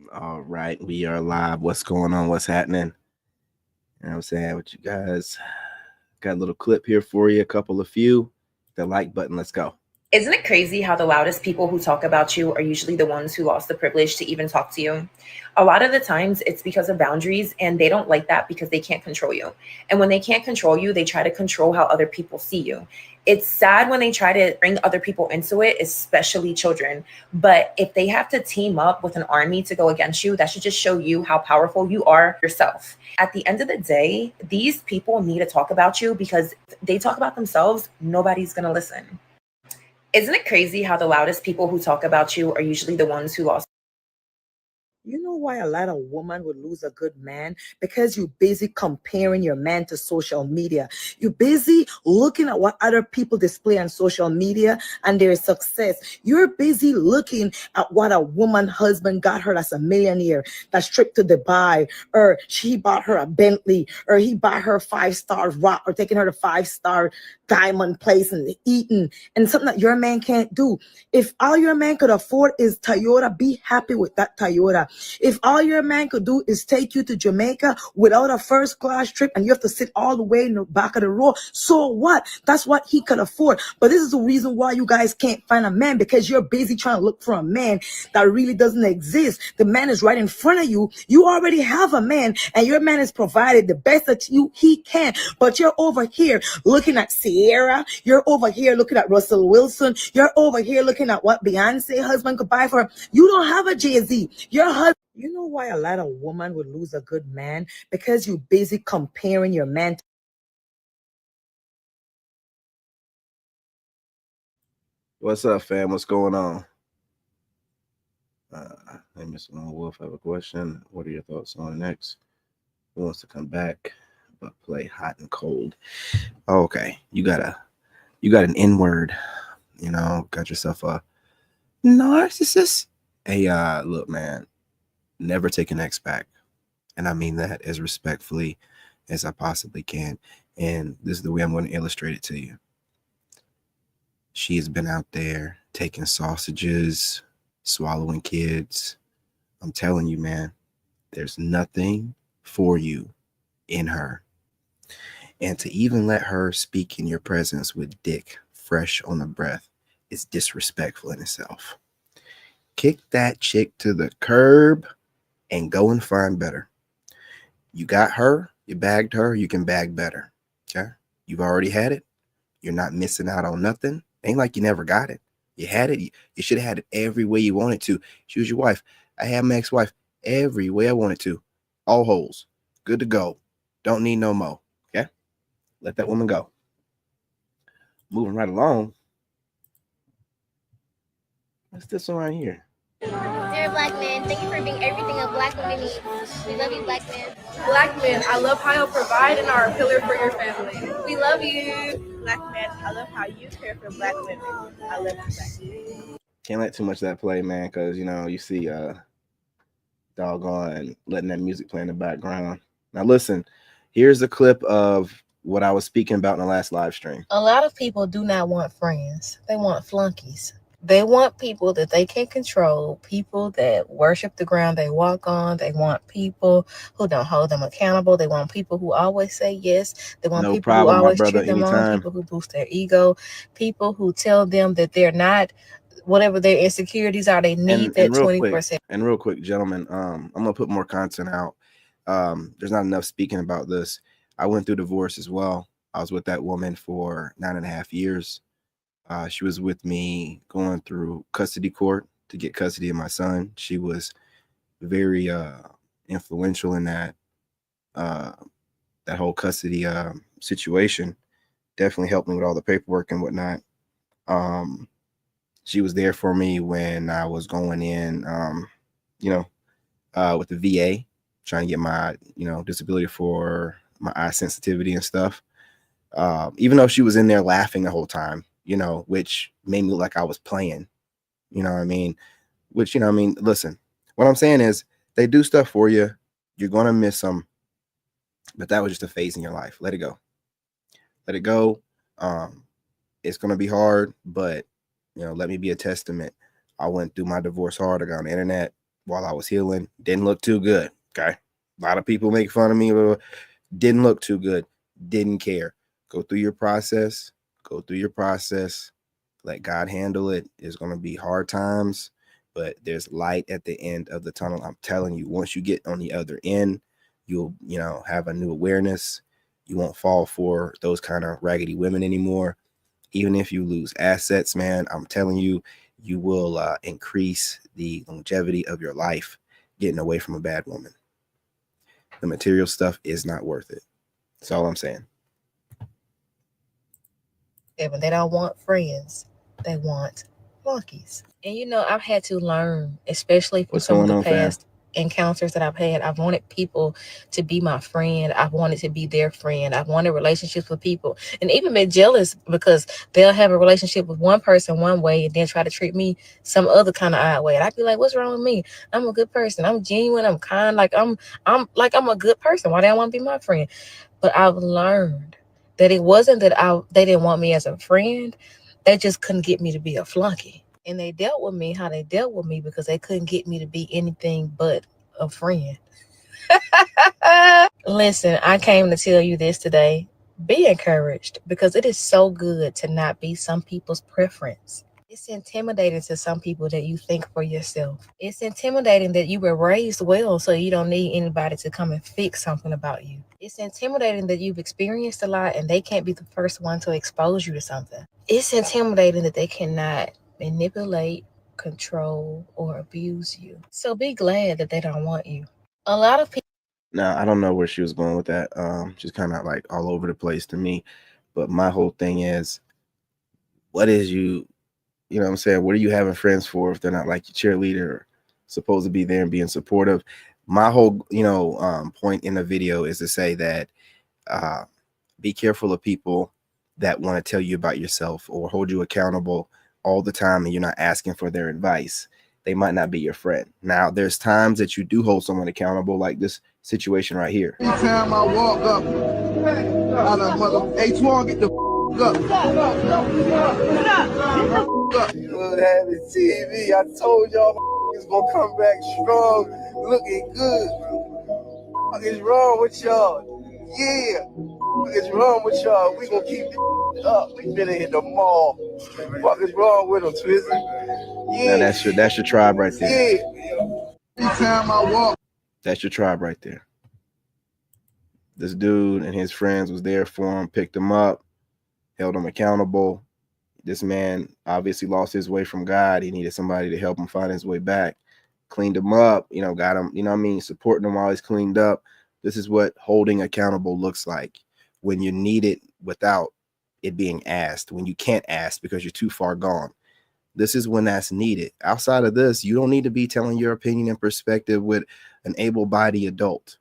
All right, we are live. What's going on? What's happening? You know what I'm saying? With you guys, got a little clip here for you, a couple of few. The like button, let's go. Isn't it crazy how the loudest people who talk about you are usually the ones who lost the privilege to even talk to you? A lot of the times it's because of boundaries, and they don't like that because they can't control you. And when they can't control you, they try to control how other people see you. It's sad when they try to bring other people into it, especially children. But if they have to team up with an army to go against you, that should just show you how powerful you are yourself. At the end of the day, these people need to talk about you because if they talk about themselves, nobody's going to listen. Isn't it crazy how the loudest people who talk about you are usually the ones who lost? You know why a lot of women would lose a good man? Because you're busy comparing your man to social media. You're busy looking at what other people display on social media and their success. You're busy looking at what a woman husband got her that's a millionaire, that's trip to Dubai, or she bought her a Bentley, or he bought her 5-star rock, or taking her to 5-star diamond place and eating, and something that your man can't do. If all your man could afford is Toyota, be happy with that Toyota. If all your man could do is take you to Jamaica without a first class trip and you have to sit all the way in the back of the row, so what? That's what he could afford. But this is the reason why you guys can't find a man, because you're busy trying to look for a man that really doesn't exist. The man is right in front of you. You already have a man, and your man has provided the best that he can. But you're over here looking at Sierra. You're over here looking at Russell Wilson. You're over here looking at what Beyonce husband could buy for her. You don't have a Jay-Z. Your husband. You know why a lot of women would lose a good man? Because you're busy comparing your man. What's up, fam? What's going on? Hey, Miss Wolf, I have a question. What are your thoughts on next? Who wants to come back but play hot and cold? Okay, you got an N word. Got yourself a narcissist. Hey, look, man, never take an ex back, and I mean that as respectfully as I possibly can. And this is the way I'm going to illustrate it to you. She has been out there taking sausages, swallowing kids. I'm telling you, man, there's nothing for you in her. And to even let her speak in your presence with dick fresh on the breath is disrespectful in itself. Kick that chick to the curb and go and find better. You got her, you bagged her, you can bag better. Okay? You've already had it. You're not missing out on nothing. Ain't like you never got it. You had it. You should have had it every way you wanted to. She was your wife. I had my ex-wife every way I wanted to. All holes. Good to go. Don't need no more. Okay? Let that woman go. Moving right along. What's this one right here? Dear Black man, thank you for being everything a Black woman needs. We love you, Black man. Black men, I love how you provide and are a pillar for your family. We love you. Black man, I love how you care for Black women. I love you, Black men. Can't let too much of that play, man, because you see doggone letting that music play in the background. Now listen, here's a clip of what I was speaking about in the last live stream. A lot of people do not want friends. They want flunkies. They want people that they can control, people that worship the ground they walk on. They want people who don't hold them accountable. They want people who always say yes. They want No people problem, who my always brother, cheer them on, anytime. people who boost their ego, people who tell them that they're not whatever their insecurities are. They need that 24/7. And real quick, gentlemen, I'm gonna put more content out. There's not enough speaking about this. I went through divorce as well. I was with that woman for 9.5 years. She was with me going through custody court to get custody of my son. She was very influential in that whole custody situation. Definitely helped me with all the paperwork and whatnot. She was there for me when I was going in, with the VA, trying to get my, disability for my eye sensitivity and stuff. Even though she was in there laughing the whole time, which made me look like I was playing, you know what I mean? Which, listen, what I'm saying is they do stuff for you. You're going to miss them, but that was just a phase in your life. Let it go. Let it go. It's going to be hard, but, let me be a testament. I went through my divorce hard. I got on the internet. while I was healing. Didn't look too good. Okay. A lot of people make fun of me. Didn't look too good. Didn't care. Go through your process. Go through your process. Let God handle it. It's going to be hard times, but there's light at the end of the tunnel. I'm telling you, once you get on the other end, you'll, have a new awareness. You won't fall for those kind of raggedy women anymore. Even if you lose assets, man, I'm telling you, you will increase the longevity of your life getting away from a bad woman. The material stuff is not worth it. That's all I'm saying. When they don't want friends, they want flunkies. And I've had to learn, especially from some of the past encounters that I've had. I've wanted people to be my friend. I've wanted to be their friend. I've wanted relationships with people, and even been jealous because they'll have a relationship with one person one way and then try to treat me some other kind of odd way. And I'd be like, what's wrong with me? I'm a good person. I'm genuine. I'm kind. I'm a good person. Why do they want to be my friend? But I've learned that it wasn't that they didn't want me as a friend. They just couldn't get me to be a flunky. And they dealt with me how they dealt with me because they couldn't get me to be anything but a friend. Listen, I came to tell you this today. Be encouraged, because it is so good to not be some people's preference. It's intimidating to some people that you think for yourself. It's intimidating that you were raised well, so you don't need anybody to come and fix something about you. It's intimidating that you've experienced a lot and they can't be the first one to expose you to something. It's intimidating that they cannot manipulate, control, or abuse you. So be glad that they don't want you. A lot of people. Now, I don't know where she was going with that. She's kind of like all over the place to me. But my whole thing is, what is you know what I'm saying? What are you having friends for if they're not like your cheerleader or supposed to be there and being supportive? My whole, point in the video is to say that be careful of people that want to tell you about yourself or hold you accountable all the time and you're not asking for their advice. They might not be your friend. Now, there's times that you do hold someone accountable, like this situation right here. Every time I walk up, I like mother, hey, Twan, get the up. Good having TV. I told y'all is gonna come back strong, looking good. What is wrong with y'all? Yeah. What is wrong with y'all? We gonna keep this up. We finna hit the mall. What is wrong with them, Twizzy? Yeah. Now that's your tribe right there. Yeah. Every time I walk. That's your tribe right there. This dude and his friends was there for him, picked him up, held him accountable. This man obviously lost his way from God. He needed somebody to help him find his way back. Cleaned him up, got him, supporting him while he's cleaned up. This is what holding accountable looks like when you need it without it being asked, when you can't ask because you're too far gone. This is when that's needed. Outside of this, you don't need to be telling your opinion and perspective with an able-bodied adult.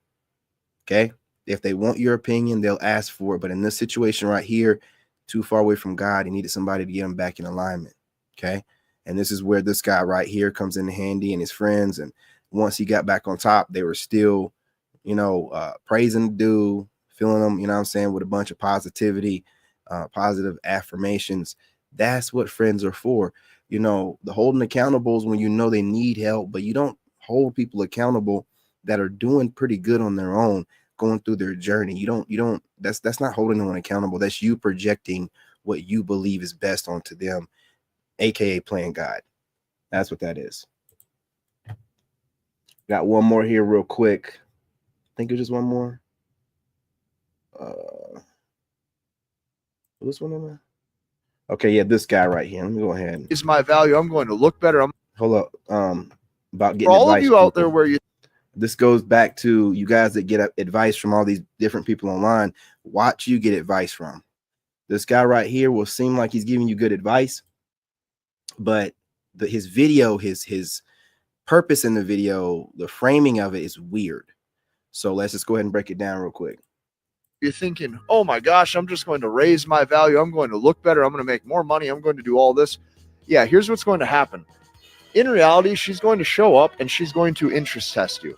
Okay? If they want your opinion, they'll ask for it. But in this situation right here, too far away from God, he needed somebody to get him back in alignment. Okay? And this is where this guy right here comes in handy, and his friends. And once he got back on top, they were still, praising the dude, filling him, with a bunch of positivity, positive affirmations. That's what friends are for. The holding accountables when they need help, but you don't hold people accountable that are doing pretty good on their own, going through their journey. You don't, that's not holding them accountable. That's you projecting what you believe is best onto them, aka playing God. That's what that is. Got one more here real quick. I think it's just one more. This one in there? Okay, yeah, this guy right here. Let me go ahead. Is my value. I'm going to look better. Hold up. About getting for all advice, of you out people. there where you. This goes back to you guys that get advice from all these different people online. Watch you get advice from. This guy right here will seem like he's giving you good advice, but his video, his purpose in the video, the framing of it is weird. So let's just go ahead and break it down real quick. You're thinking, oh my gosh, I'm just going to raise my value. I'm going to look better. I'm going to make more money. I'm going to do all this. Yeah, here's what's going to happen. In reality, she's going to show up and she's going to interest test you.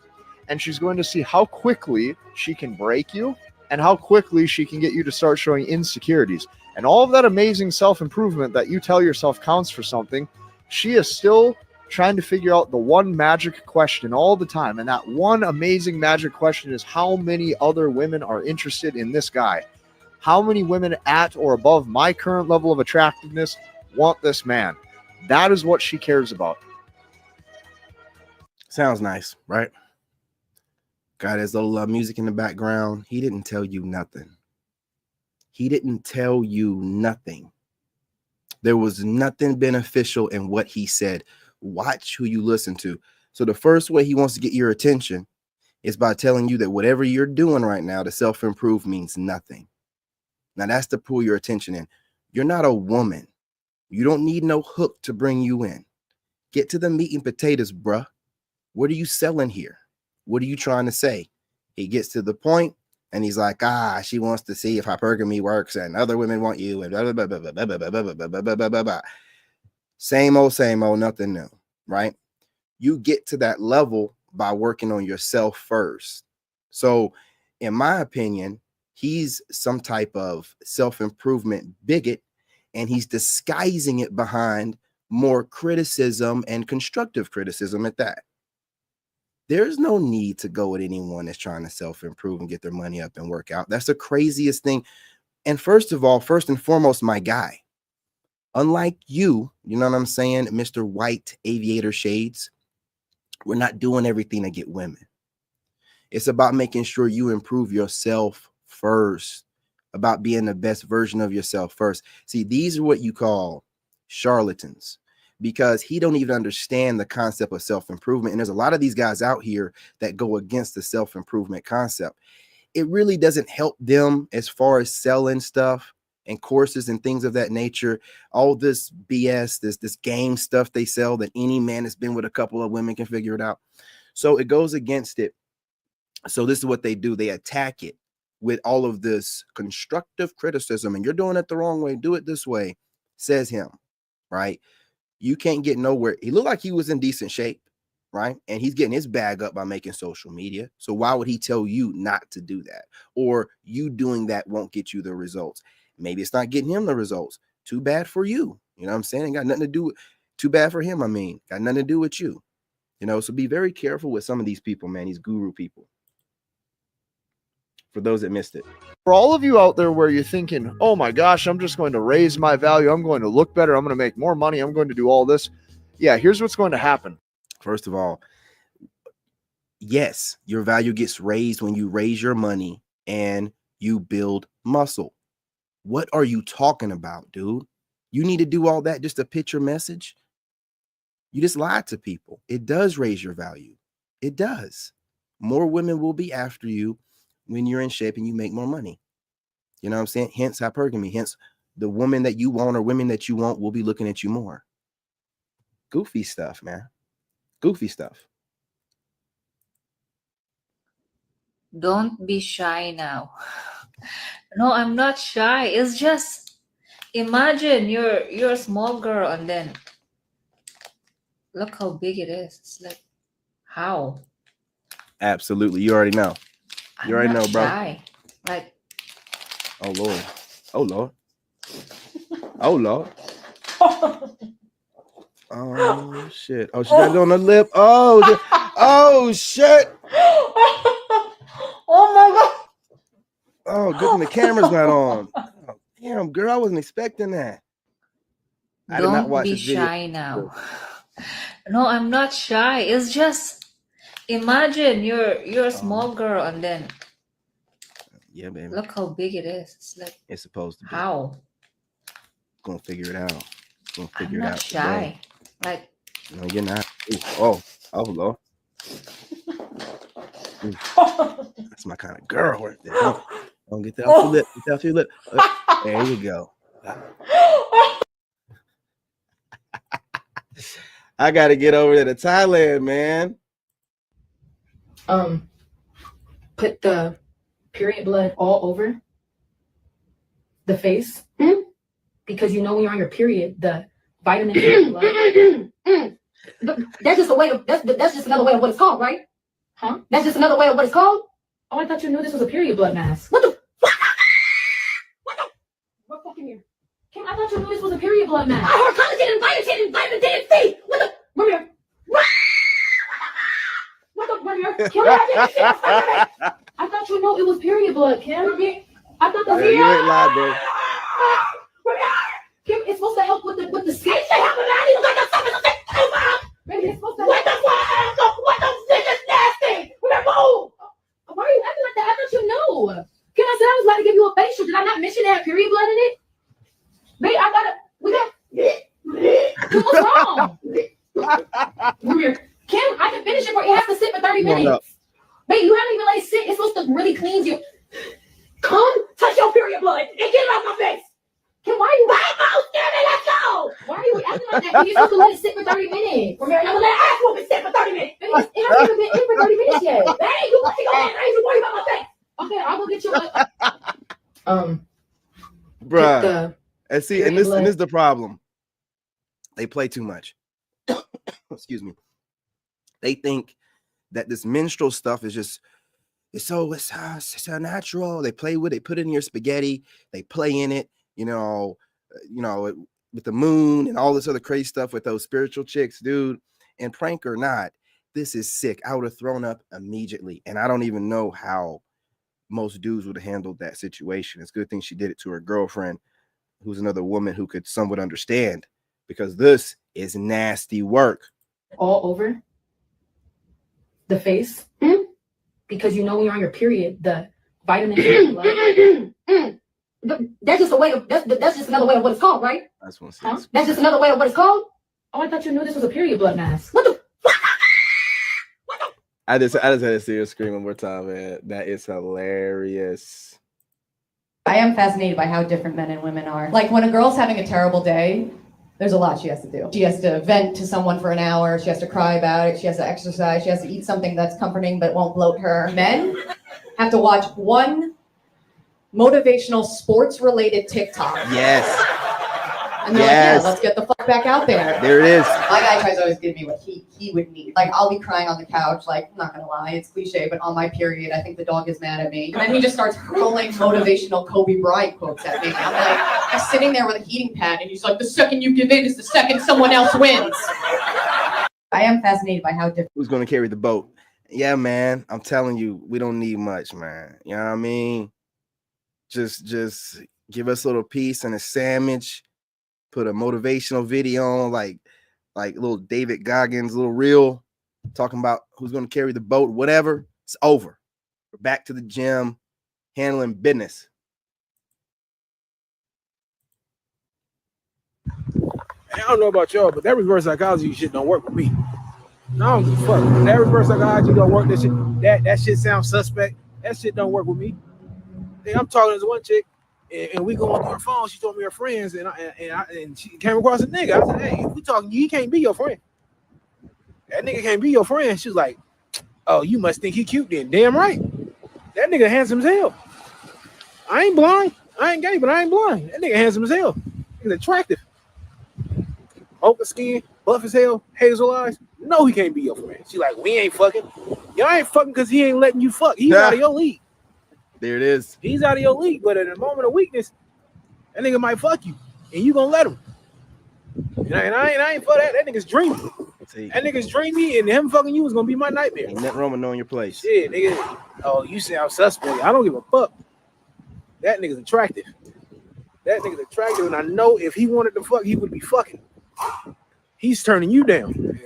And she's going to see how quickly she can break you and how quickly she can get you to start showing insecurities. And all of that amazing self-improvement that you tell yourself counts for something, she is still trying to figure out the one magic question all the time. And that one amazing magic question is, how many other women are interested in this guy? How many women at or above my current level of attractiveness want this man? That is what she cares about. Sounds nice, right? Got his little music in the background. He didn't tell you nothing. He didn't tell you nothing. There was nothing beneficial in what he said. Watch who you listen to. So the first way he wants to get your attention is by telling you that whatever you're doing right now to self-improve means nothing. Now that's to pull your attention in. You're not a woman. You don't need no hook to bring you in. Get to the meat and potatoes, bruh. What are you selling here? What are you trying to say? He gets to the point and he's like, she wants to see if hypergamy works and other women want you and blah, blah, blah, blah, blah, blah, blah, blah, blah, blah, blah, blah, blah. Same old, nothing new, right? You get to that level by working on yourself first. So in my opinion, he's some type of self-improvement bigot, and he's disguising it behind more criticism and constructive criticism at that. There's no need to go with anyone that's trying to self-improve and get their money up and work out. That's the craziest thing. And first and foremost, my guy, unlike you know what I'm saying, Mr. White Aviator Shades, we're not doing everything to get women. It's about making sure you improve yourself first, about being the best version of yourself first. See, these are what you call charlatans, because he don't even understand the concept of self-improvement. And there's a lot of these guys out here that go against the self-improvement concept. It really doesn't help them as far as selling stuff and courses and things of that nature. All this BS, this game stuff they sell that any man that's been with a couple of women can figure it out. So it goes against it. So this is what they do. They attack it with all of this constructive criticism. And you're doing it the wrong way. Do it this way, says him, right? You can't get nowhere. He looked like he was in decent shape, right? And he's getting his bag up by making social media. So why would he tell you not to do that? Or you doing that won't get you the results. Maybe it's not getting him the results. Too bad for you. You know what I'm saying? It got nothing to do with, too bad for him. I mean, got nothing to do with you. You know, so be very careful with some of these people, man, these guru people. For those that missed it. For all of you out there where you're thinking, oh my gosh, I'm just going to raise my value. I'm going to look better. I'm going to make more money. I'm going to do all this. Yeah, here's what's going to happen. First of all, yes, your value gets raised when you raise your money and you build muscle. What are you talking about, dude? You need to do all that just to pitch your message? You just lied to people. It does raise your value. It does. More women will be after you when you're in shape and you make more money. You know what I'm saying? Hence hypergamy. Hence the woman that you want or women that you want will be looking at you more. Goofy stuff, man. Goofy stuff. Don't be shy now. No, I'm not shy. It's just, imagine you're a small girl and then look how big it is. It's like, how? Absolutely. You already know. You already know, bro. Shy. Like, oh Lord. Oh Lord. Oh Lord. Oh shit. Oh, she got it on her lip. Oh shit. oh my God. Oh, good thing the camera's not on. Oh, damn, girl, I wasn't expecting that. I did not watch Don't be this video. shy now. No, I'm not shy. It's just, imagine you're a small girl and then yeah, baby. look how big it is. It's like, it's supposed to be. How? Gonna figure it out. Gonna figure I'm it not out. shy. Today. Like, no, you're not. Ooh, oh Lord. That's my kind of girl right there. Don't get that off your lip. Get that off your lip. There you go. I gotta get over there to Thailand, man. Put the period blood all over the face, because you know when you're on your period, the vitamin blood. That's just a way of that's just another way of what it's called, right? Huh? That's just another way of what it's called. Oh, I thought you knew this was a period blood mask. What the? What fucking here? Kim, I thought you knew this was a period blood mask. I heard collagen and biotin and vitamin D and C. What the? Come here. Kim, I thought you know it was period blood, Kim. I thought the you ain't lied, bro. Kim, it's supposed to help with the skin. Baby, it's supposed to help. What the fuck? What the shit is nasty? Move. Why are you acting like that? I thought you knew. Kim, I said I was about to give you a facial. Did I not mention it had period blood in it? Babe, what's wrong? Kim, I can finish it, but it has to sit for 30 minutes. Babe, you haven't even let it sit. It's supposed to really cleanse you. Come touch your period blood and get it off my face. Kim, why are you? Let's go. Why are you acting like that? You're supposed to let it sit for 30 minutes. I'm gonna let ass woman sit for 30 minutes. Baby, it hasn't even been in for 30 minutes yet. Hey, you want to go ahead? I ain't even worried about my face. Okay, I'll go get you bruh. And see, and this is the problem. They play too much. Excuse me. They think that this menstrual stuff is just it's so natural. They play with it, put it in your spaghetti, they play in it, with the moon and all this other crazy stuff with those spiritual chicks, dude. And prank or not, this is sick. I would have thrown up immediately. And I don't even know how most dudes would have handled that situation. It's a good thing she did it to her girlfriend, who's another woman who could somewhat understand, because this is nasty work. All over the face, because you know when you're on your period, the vitamin. That's just a way of that's just another way of what it's called, right? That's one. That's just another way of what it's called. Oh, I thought you knew this was a period blood mask. What the? I just had to see her scream one more time, man. That is hilarious. I am fascinated by how different men and women are. Like when a girl's having a terrible day, there's a lot she has to do. She has to vent to someone for an hour. She has to cry about it. She has to exercise. She has to eat something that's comforting but won't bloat her. Men have to watch one motivational sports-related TikTok. Yes. And they're like, yeah, let's get the fuck back out there. There it is. My guy tries to always give me what he would need. Like, I'll be crying on the couch, like, I'm not gonna lie, it's cliche, but on my period, I think the dog is mad at me. And then he just starts hurling motivational Kobe Bryant quotes at me. I'm like, I'm sitting there with a heating pad, and he's like, the second you give in is the second someone else wins. I am fascinated by how different. Who's gonna carry the boat? Yeah, man. I'm telling you, we don't need much, man. You know what I mean? Just give us a little piece and a sandwich. Put a motivational video on, like little David Goggins, little reel, talking about who's going to carry the boat, whatever. It's over. We're back to the gym, handling business. I don't know about y'all, but that reverse psychology shit don't work with me. No, I don't give a fuck. That reverse psychology don't work. That shit sounds suspect. That shit don't work with me. Hey, I'm talking to one chick. And we go on her phone. She told me her friends, and she came across a nigga. I said, "Hey, if we talking, he can't be your friend. That nigga can't be your friend." She was like, "Oh, you must think he cute then." Damn right. That nigga handsome as hell. I ain't blind. I ain't gay, but I ain't blind. That nigga handsome as hell. He's attractive. Ochre skin, buff as hell, hazel eyes. No, he can't be your friend. She like, we ain't fucking. Y'all ain't fucking because he ain't letting you fuck. He's out of your league. There it is. He's out of your league, but in a moment of weakness, that nigga might fuck you, and you gonna let him. And I ain't for that. That nigga's dreamy. That nigga's dreamy, and him fucking you is gonna be my nightmare. Ain't nothing wrong with knowing your place. Shit, nigga. Oh, you say I'm suspect. I don't give a fuck. That nigga's attractive. That nigga's attractive, and I know if he wanted to fuck, he would be fucking. He's turning you down.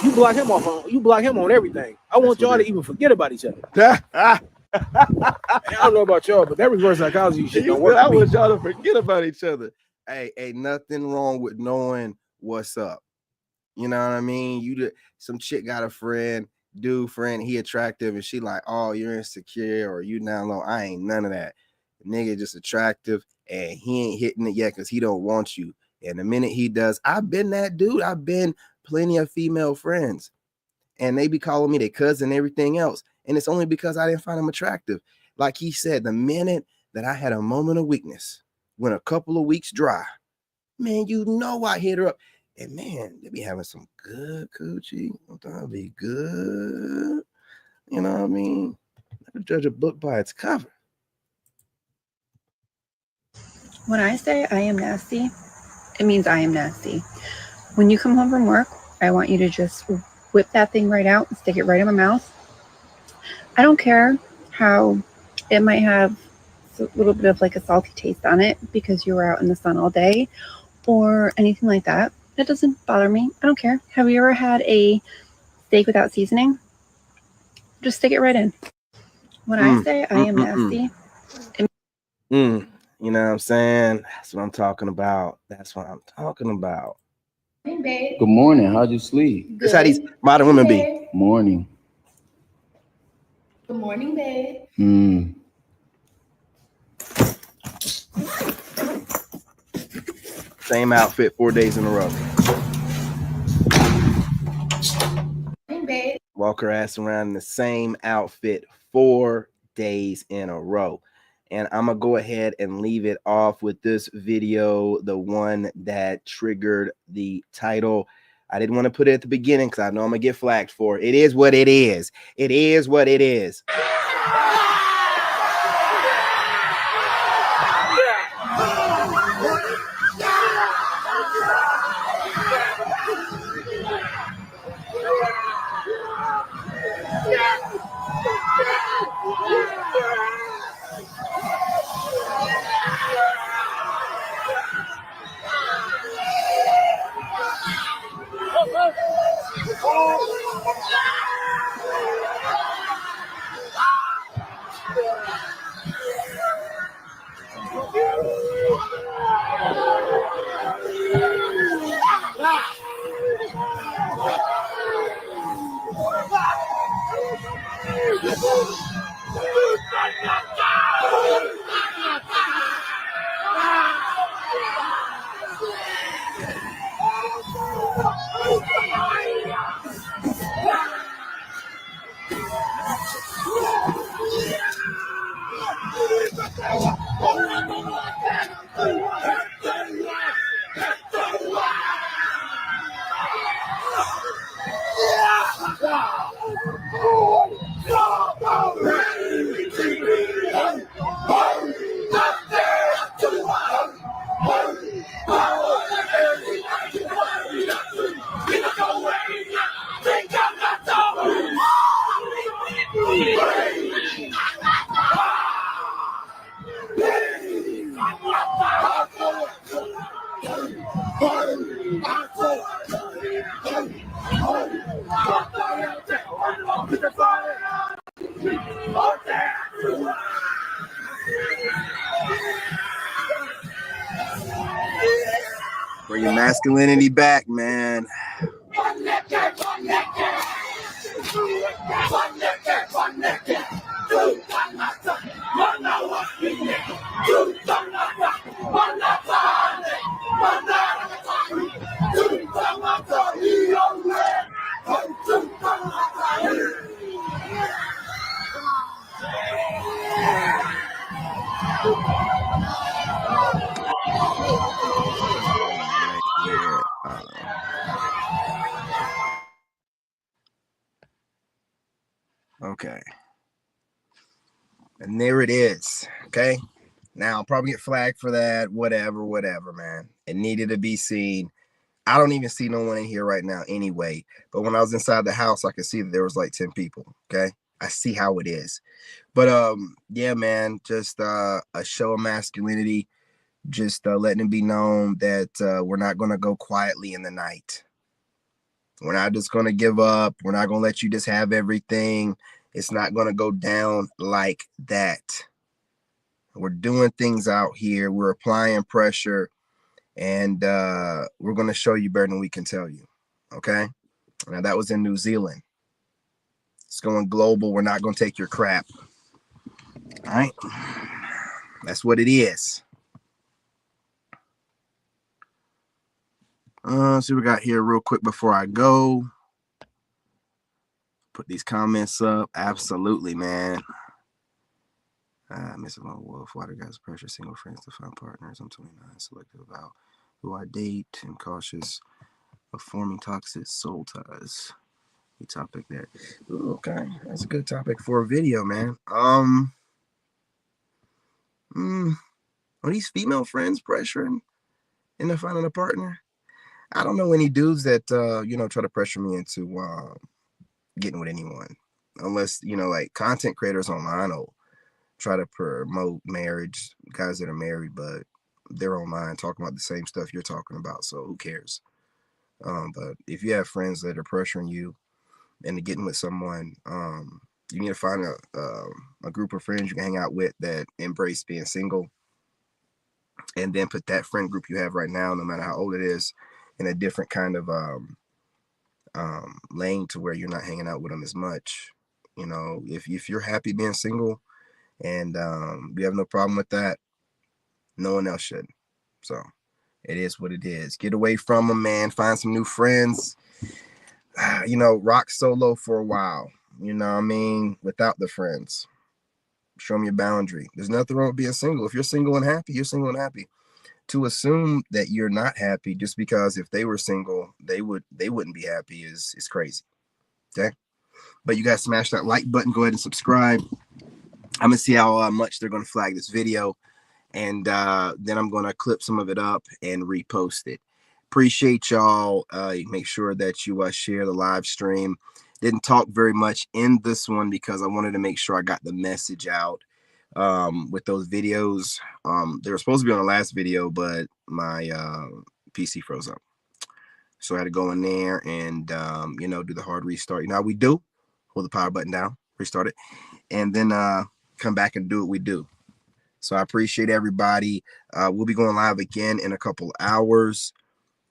You block him off. You block him on everything. I want y'all to even forget about each other. I don't know about y'all, but that reverse psychology shit don't work. I want y'all to forget about each other. Hey, ain't nothing wrong with knowing what's up. You know what I mean? Some chick got a friend, he attractive, and she like, oh, you're insecure or you down low. I ain't none of that. The nigga just attractive, and he ain't hitting it yet because he don't want you. And the minute he does, I've been that dude. I've been plenty of female friends, and they be calling me their cousin and everything else. And it's only because I didn't find him attractive. Like he said, the minute that I had a moment of weakness, when a couple of weeks dry, man, you know I hit her up. And man, they be having some good coochie. That'll be good. You know what I mean? Never judge a book by its cover. When I say I am nasty, it means I am nasty. When you come home from work, I want you to just whip that thing right out and stick it right in my mouth I don't care how it might have a little bit of like a salty taste on it because you were out in the sun all day or anything like that. That doesn't bother me. I don't care. Have you ever had a steak without seasoning? Just stick it right in. When I say I am nasty, You know what I'm saying? That's what I'm talking about. That's what I'm talking about. Good morning. How'd you sleep? That's how these modern women be. Morning. Good morning, babe. Same outfit 4 days in a row. Babe. Walk her ass around in the same outfit 4 days in a row. And I'm going to go ahead and leave it off with this video, the one that triggered the title. I didn't want to put it at the beginning because I know I'm going to get flagged for it. It is what it is. It is what it is. Bring your masculinity back, man. Right here. Okay. And there it is. Okay. Now I'll probably get flagged for that. Whatever, man. It needed to be seen. I don't even see no one in here right now anyway. But when I was inside the house, I could see that there was like 10 people. Okay. I see how it is. But yeah, man, just a show of masculinity. Just letting it be known that we're not going to go quietly in the night. We're not just going to give up. We're not going to let you just have everything. It's not going to go down like that. We're doing things out here. We're applying pressure. And we're going to show you better than we can tell you. Okay? Now, that was in New Zealand. It's going global. We're not going to take your crap. All right? That's what it is. See what we got here real quick before I go. Put these comments up. Absolutely, man. Miss Lone Wolf, water guys pressure, single friends to find partners. I'm 29, selective about who I date, and cautious of forming toxic soul ties. The topic there. Ooh, okay, that's a good topic for a video, man. Are these female friends pressuring into finding a partner? I don't know any dudes that try to pressure me into getting with anyone. unless, you know, like content creators online will try to promote marriage, guys that are married, but they're online talking about the same stuff you're talking about. So who cares? But if you have friends that are pressuring you into getting with someone, you need to find a group of friends you can hang out with that embrace being single, and then put that friend group you have right now, no matter how old it is, in a different kind of lane to where you're not hanging out with them as much. You know, if you're happy being single and you have no problem with that, no one else should. So it is what it is. Get away from them, man. Find some new friends. You know, rock solo for a while. You know what I mean? Without the friends. Show them your boundary. There's nothing wrong with being single. If you're single and happy, you're single and happy. To assume that you're not happy just because if they were single, they wouldn't be happy is crazy. Okay? But you guys smash that like button. Go ahead and subscribe. I'm gonna see how much they're gonna flag this video, and then I'm gonna clip some of it up and repost it. Appreciate y'all. Make sure that you share the live stream. Didn't talk very much in this one because I wanted to make sure I got the message out with those videos. They were supposed to be on the last video, but my PC froze up, so I had to go in there and you know, do the hard restart. You know how we do? Hold the power button down, restart it, and then come back and do what we do. So I appreciate everybody. We'll be going live again in a couple hours.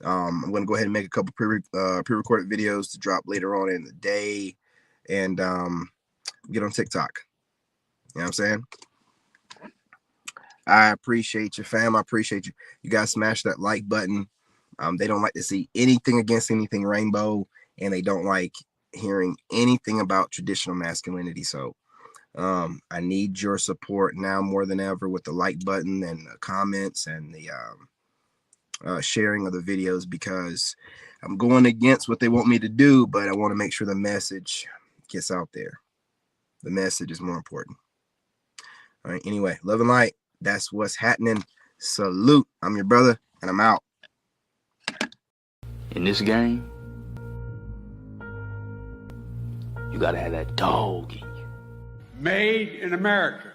I'm going to go ahead and make a couple pre-recorded videos to drop later on in the day, and get on TikTok. You know what I'm saying? I appreciate you, fam. I appreciate you. You guys smash that like button. They don't like to see anything against anything rainbow, and they don't like hearing anything about traditional masculinity. So I need your support now more than ever with the like button and the comments and the sharing of the videos, because I'm going against what they want me to do, but I want to make sure the message gets out there. The message is more important. All right. Anyway, love and light. That's what's happening. Salute. I'm your brother, and I'm out. In this game, you gotta have that dog in you. Made in America.